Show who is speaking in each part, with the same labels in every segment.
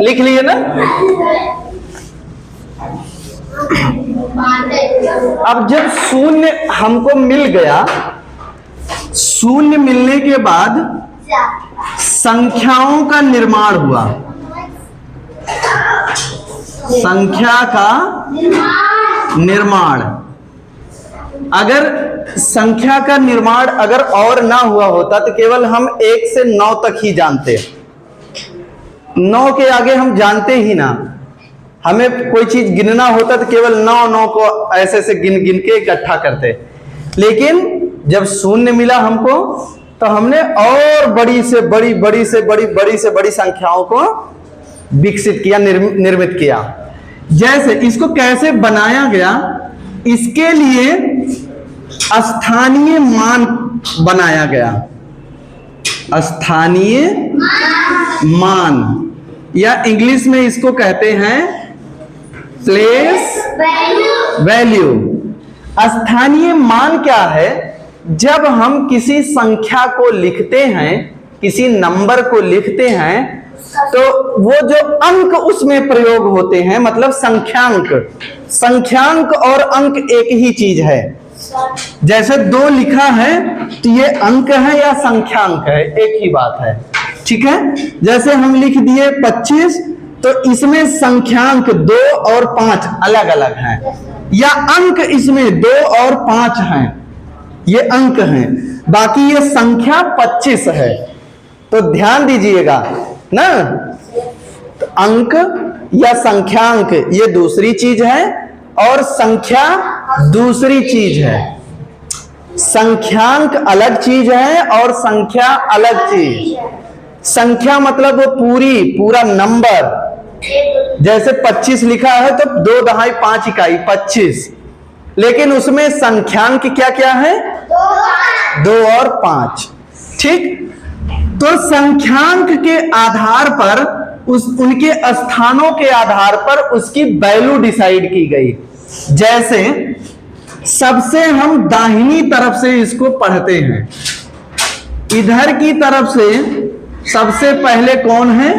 Speaker 1: लिख लिए ना। अब जब शून्य हमको मिल गया, शून्य मिलने के बाद संख्याओं का निर्माण हुआ। संख्या का निर्माण, अगर संख्या का निर्माण अगर और ना हुआ होता तो केवल हम 1 से 9 तक ही जानते, 9 के आगे हम जानते ही ना। हमें कोई चीज गिनना होता तो केवल 9 को ऐसे ऐसे गिन गिन के इकट्ठा करते। लेकिन जब शून्य मिला हमको तो हमने और बड़ी से बड़ी, बड़ी से बड़ी, बड़ी से बड़ी संख्याओं को विकसित किया, निर्मित किया। जैसे इसको कैसे बनाया गया, इसके लिए स्थानीय मान बनाया गया। स्थानीय मान, या इंग्लिश में इसको कहते हैं प्लेस वैल्यू। स्थानीय मान क्या है? जब हम किसी संख्या को लिखते हैं, किसी नंबर को लिखते हैं, तो वो जो अंक उसमें प्रयोग होते हैं, मतलब संख्यांक, संख्यांक और अंक एक ही चीज है। जैसे 2 लिखा है तो ये अंक है या संख्यांक है, एक ही बात है। ठीक है, जैसे हम लिख दिए 25 तो इसमें संख्यांक 2 और 5 अलग अलग हैं, या अंक इसमें 2 और 5 हैं, ये अंक हैं, बाकी ये संख्या 25 है। तो ध्यान दीजिएगा ना, तो अंक या संख्यांक ये दूसरी चीज है और संख्या दूसरी चीज है। संख्यांक अलग चीज है और संख्या अलग चीज। संख्या मतलब वो पूरा नंबर, जैसे 25 लिखा है तो 2 दहाई 5 इकाई 25, लेकिन उसमें संख्यांक क्या क्या है? 2 और 5। ठीक, तो संख्यांक के आधार पर, उनके स्थानों के आधार पर उसकी वैल्यू डिसाइड की गई। जैसे सबसे हम दाहिनी तरफ से इसको पढ़ते हैं, इधर की तरफ से सबसे पहले कौन है?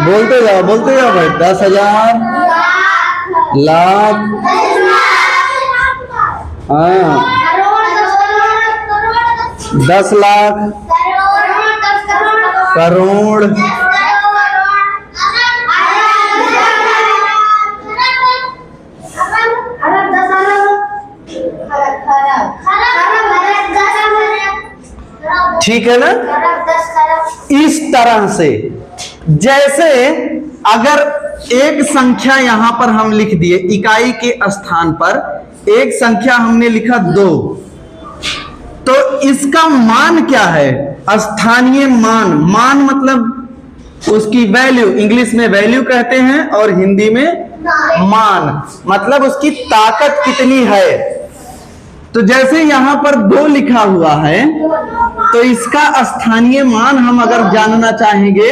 Speaker 1: बोलते जाओ भाई। 10,000, लाख, हाँ, 10 लाख, करोड़, ठीक है ना। इस तरह से, जैसे अगर एक संख्या यहां पर हम लिख दिए, इकाई के स्थान पर एक संख्या हमने लिखा 2, तो इसका मान क्या है? स्थानीय मान। मान मतलब उसकी वैल्यू, इंग्लिश में वैल्यू कहते हैं और हिंदी में मान, मतलब उसकी ताकत कितनी है। तो जैसे यहां पर 2 लिखा हुआ है तो इसका स्थानीय मान हम अगर जानना चाहेंगे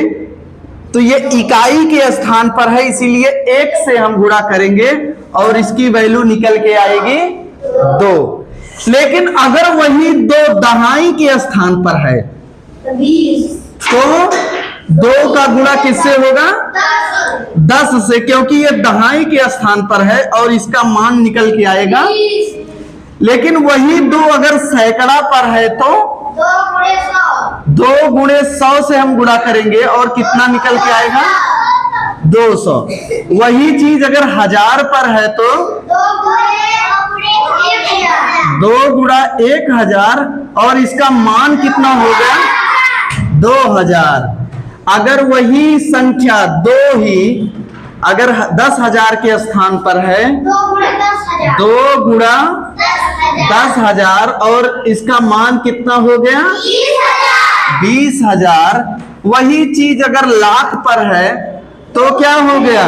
Speaker 1: तो ये इकाई के स्थान पर है, इसीलिए 1 से हम गुणा करेंगे और इसकी वैल्यू निकल के आएगी 2। लेकिन अगर वही 2 दहाई के स्थान पर है तो 2 का गुणा किससे होगा? 10 से, क्योंकि ये दहाई के स्थान पर है और इसका मान निकल के आएगा। लेकिन वही 2 अगर सैकड़ा पर है तो 2 गुणे 100 से हम गुणा करेंगे और कितना निकल के आएगा? 200। वही चीज अगर 1000 पर है तो 2 गुणा 1000 और इसका मान कितना हो गया? 2000। अगर वही संख्या 2 ही अगर 10,000 के स्थान पर है, 2 गुणा 10,000 और इसका मान कितना हो गया? 20,000। वही चीज अगर लाख पर है तो क्या हो गया?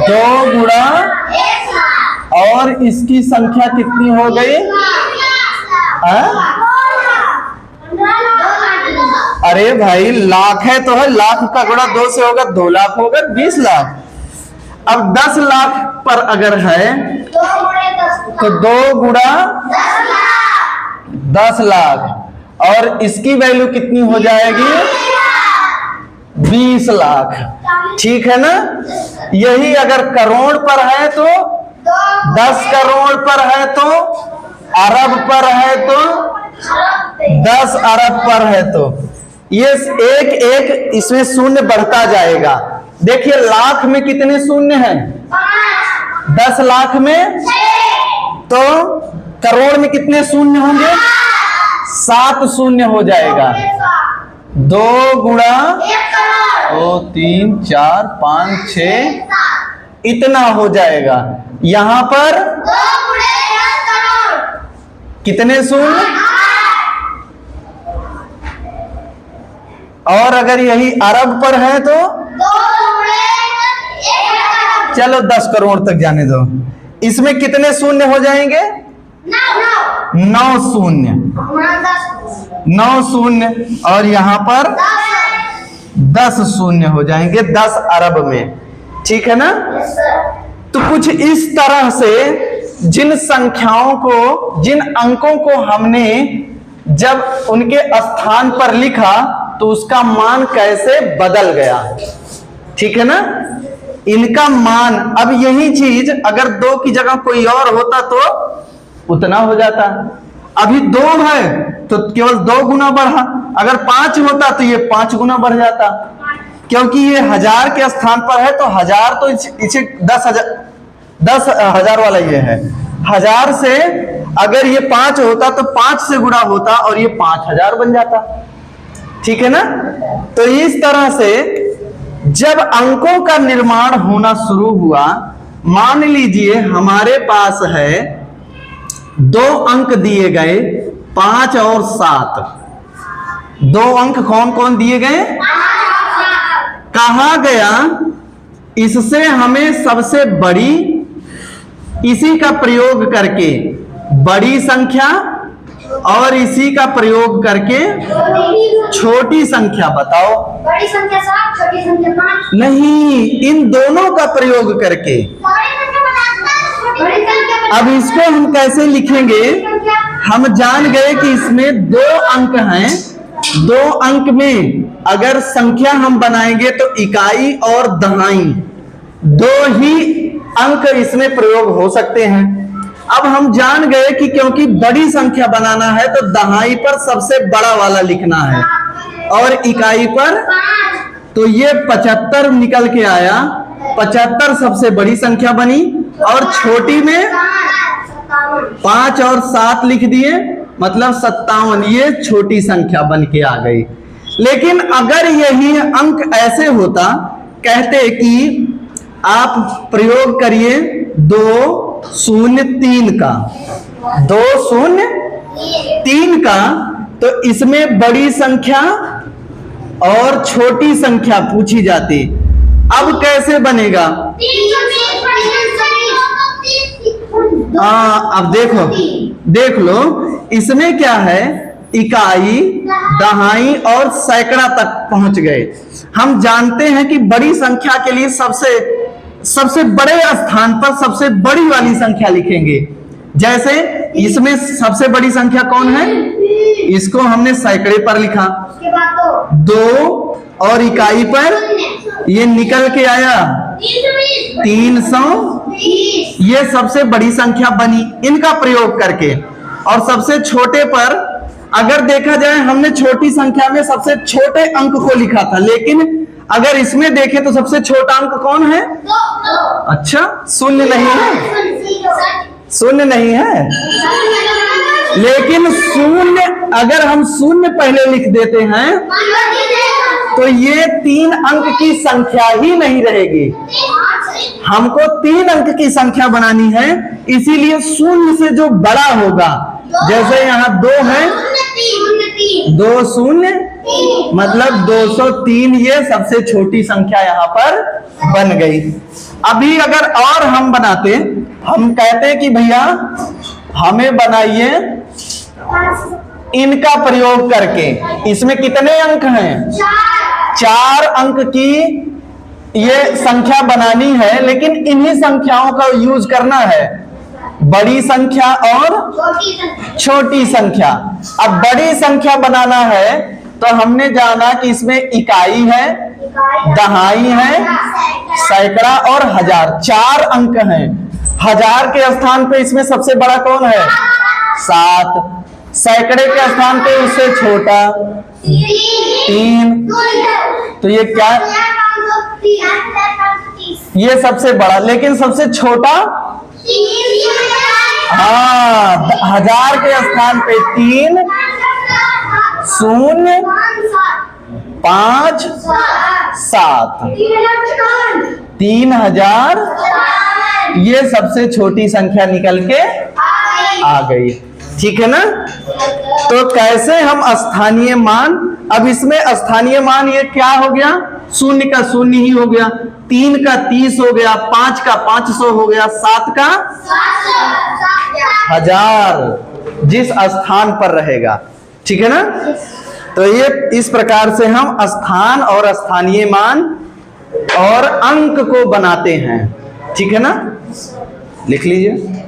Speaker 1: 2 गुणा और इसकी संख्या कितनी हो गई? अरे भाई लाख है तो है, लाख का गुणा 2 से होगा 2 लाख होगा 20 लाख। अब 10 लाख पर अगर है तो 2 गुणा 10 लाख और इसकी वैल्यू कितनी हो जाएगी 20 लाख। ठीक है ना। यही अगर करोड़ पर है तो 10 करोड़ पर है तो अरब पर है तो 10 अरब पर है तो ये एक एक इसमें शून्य बढ़ता जाएगा। देखिए लाख में कितने शून्य हैं 10 लाख में, तो करोड़ में कितने शून्य होंगे 7 शून्य हो जाएगा। 2 गुणा 2 3 4 5 6 इतना हो जाएगा। यहां पर कितने शून्य, और अगर यही अरब पर है तो चलो 10 करोड़ तक जाने दो। इसमें कितने शून्य हो जाएंगे 9 शून्य, 9 शून्य और यहां पर 10 शून्य हो जाएंगे 10 अरब में। ठीक है ना। तो कुछ इस तरह से जिन संख्याओं को, जिन अंकों को हमने जब उनके स्थान पर लिखा तो उसका मान कैसे बदल गया। ठीक है ना। इनका मान, अब यही चीज अगर 2 की जगह कोई और होता तो उतना हो जाता। अभी 2 है तो केवल 2 गुना बढ़ा, अगर 5 होता तो ये 5 गुना बढ़ जाता। क्योंकि ये 1000 के स्थान पर है तो 1000 तो इसे 10,000 वाला ये है। 1000 से अगर ये 5 होता तो 5 से गुणा होता और ये 5000 बन जाता। ठीक है ना। तो इस तरह से जब अंकों का निर्माण होना शुरू हुआ, मान लीजिए हमारे पास है 2 अंक दिए गए 5 और 7। 2 अंक कौन कौन दिए गए, कहा गया इससे हमें सबसे बड़ी, इसी का प्रयोग करके बड़ी संख्या और इसी का प्रयोग करके छोटी संख्या बताओ।
Speaker 2: बड़ी संख्या 7, छोटी संख्या 5
Speaker 1: नहीं, इन दोनों का प्रयोग करके। अब इसको हम कैसे लिखेंगे, हम जान गए कि इसमें 2 अंक हैं। 2 अंक में अगर संख्या हम बनाएंगे तो इकाई और दहाई 2 ही अंक इसमें प्रयोग हो सकते हैं। अब हम जान गए कि क्योंकि बड़ी संख्या बनाना है तो दहाई पर सबसे बड़ा वाला लिखना है और इकाई पर, तो ये 75 निकल के आया। 75 सबसे बड़ी संख्या बनी और छोटी में 5 और 7 लिख दिए, मतलब 57, ये छोटी संख्या बन के आ गई। लेकिन अगर यही अंक ऐसे होता, कहते कि आप प्रयोग करिए 203 का, 203 का, तो इसमें बड़ी संख्या और छोटी संख्या पूछी जाती। अब कैसे बनेगा, अब देखो, देख लो इसमें क्या है, इकाई, दहाई और सैकड़ा तक पहुंच गए। हम जानते हैं कि बड़ी संख्या के लिए सबसे बड़े स्थान पर सबसे बड़ी वाली संख्या लिखेंगे। जैसे इसमें सबसे बड़ी संख्या कौन है, इसको हमने सैकड़े पर लिखा, 2 और इकाई पर ये निकल के आया 320, ये सबसे बड़ी संख्या बनी इनका प्रयोग करके। और सबसे छोटे पर अगर देखा जाए, हमने छोटी संख्या में सबसे छोटे अंक को लिखा था, लेकिन अगर इसमें देखें तो सबसे छोटा अंक कौन है, अच्छा शून्य नहीं है, शून्य नहीं है। लेकिन शून्य, अगर हम शून्य पहले लिख देते हैं तो ये 3 अंक की संख्या ही नहीं रहेगी। हमको 3 अंक की संख्या बनानी है, इसीलिए शून्य से जो बड़ा होगा, जैसे यहाँ 2 है, 2 शून्य मतलब 203, ये सबसे छोटी संख्या यहाँ पर बन गई। अभी अगर और हम बनाते, हम कहते कि भैया हमें बनाइए इनका प्रयोग करके इसमें कितने अंक हैं? 4 अंक की ये संख्या बनानी है, लेकिन इन्हीं संख्याओं का यूज करना है, बड़ी संख्या और छोटी संख्या। अब बड़ी संख्या बनाना है तो हमने जाना कि इसमें इकाई है, दहाई है, सैकड़ा और हजार, 4 अंक हैं। हजार के स्थान पे इसमें सबसे बड़ा कौन है? 7। सैकड़े के स्थान पे उससे छोटा 3। तो ये क्या? ये सबसे बड़ा, लेकिन सबसे छोटा? हाँ, 1000 के स्थान पे 3 0 5 7 3000। ये सबसे छोटी संख्या निकल के आ गई। ठीक है ना? तो कैसे हम स्थानीय मान, अब इसमें स्थानीय मान ये क्या हो गया? 0 का 0 ही हो गया, 3 का 30 हो गया, 5 का 500 हो गया, 7 का 1000 जिस स्थान पर रहेगा। ठीक है ना? तो ये इस प्रकार से हम स्थान और स्थानीय मान और अंक को बनाते हैं। ठीक है ना? लिख लीजिए।